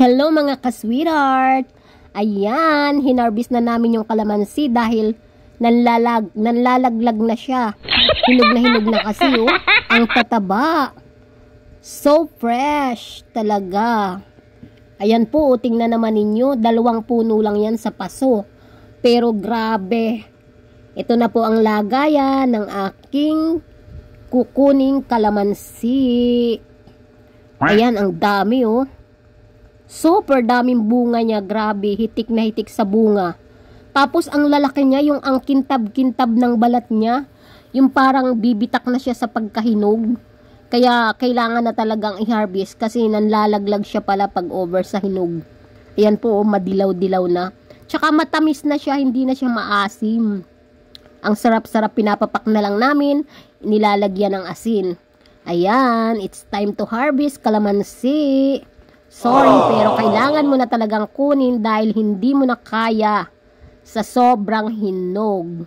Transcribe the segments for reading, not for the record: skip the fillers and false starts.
Hello mga ka-sweetheart! Ayan, hinarvest na namin yung kalamansi dahil nanlalaglag na siya. Hinog na kasi oh. Ang tataba. So fresh talaga. Ayan po, tingnan naman ninyo. 2 puno lang yan sa paso. Pero grabe. Ito na po ang lagayan ng aking kukuning kalamansi. Ayan, ang dami oh. Super daming bunga niya, grabe, hitik na hitik sa bunga. Tapos ang lalaki niya, yung ang kintab-kintab ng balat niya, yung parang bibitak na siya sa pagkahinog. Kaya kailangan na talagang i-harvest kasi nanlalaglag siya pala pag over sa hinog. Ayan po, madilaw-dilaw na. Tsaka matamis na siya, hindi na siya maasim. Ang sarap-sarap, pinapapak na lang namin, nilalagyan ng asin. Ayan, it's time to harvest kalamansi. Sorry, pero kailangan mo na talagang kunin dahil hindi mo na kaya sa sobrang hinog.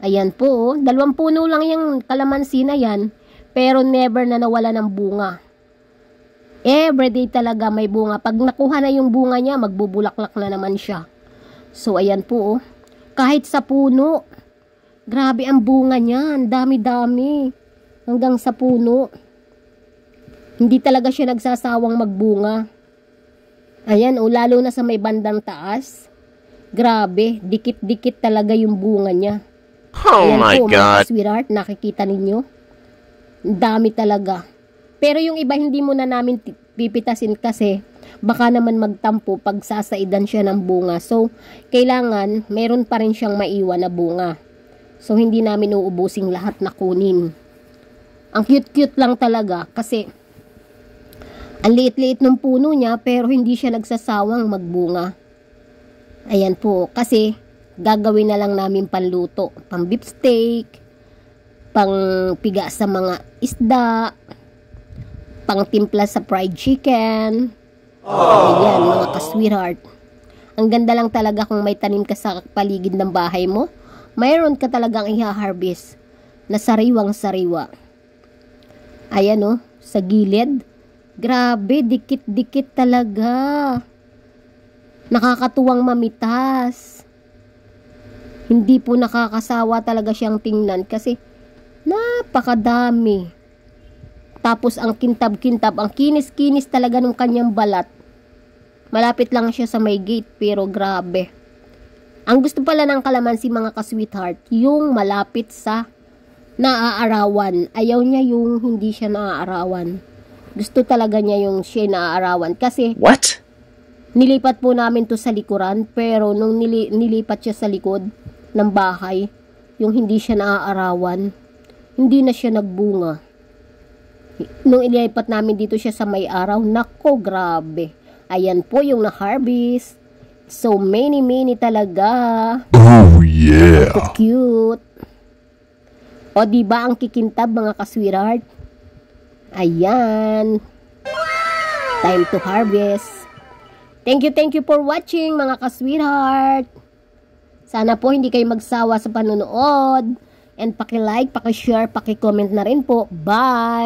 Ayan po, 2 puno lang yung kalamansi na yan, pero never na nawala ng bunga. Everyday talaga may bunga. Pag nakuha na yung bunga niya, magbubulaklak na naman siya. So, ayan po, kahit sa puno, grabe ang bunga niya, ang dami-dami. Hanggang sa puno. Hindi talaga siya nagsasawang magbunga. Ayan, lalo na sa may bandang taas. Grabe, dikit-dikit talaga yung bunga niya. Oh ayan my po, God. Mga sweetheart, nakikita ninyo? Dami talaga. Pero yung iba hindi mo na namin pipitasin kasi baka naman magtampo pag sasaidan siya ng bunga. So, kailangan meron pa rin siyang maiwan na bunga. So, hindi namin uubusing lahat na kunin. Ang cute-cute lang talaga kasi ang liit-liit ng puno niya pero hindi siya nagsasawang magbunga. Ayan po, kasi gagawin na lang namin panluto. Pang beef steak, pang piga sa mga isda, pang timpla sa fried chicken. Ayan, mga ka-sweetheart. Ang ganda lang talaga kung may tanim ka sa paligid ng bahay mo. Mayroon ka talagang i-harvest na sariwang-sariwa. Ayan oh, sa gilid. Grabe, dikit-dikit talaga. Nakakatuwang mamitas. Hindi po nakakasawa talaga siyang tingnan kasi napakadami. Tapos ang kintab-kintab, ang kinis-kinis talaga ng kanyang balat. Malapit lang siya sa may gate pero grabe. Ang gusto pala ng kalamansi mga ka-sweetheart, yung malapit sa naaarawan. Ayaw niya yung hindi siya naaarawan. Gusto talaga niya yung siya naaarawan. Kasi, What? Nilipat po namin to sa likuran, pero nung nilipat siya sa likod ng bahay, yung hindi siya naaarawan, hindi na siya nagbunga. Nung ilipat namin dito siya sa may araw, nako grabe. Ayan po yung na-harvest. So many talaga. Oh yeah. Cute. O diba ang kikintab mga ka-sweetheart? Ayan. Time to harvest. Thank you for watching mga ka-sweetheart. Sana po hindi kayo magsawa sa panonood. And paki-like, paki-share, paki-comment na rin po. Bye!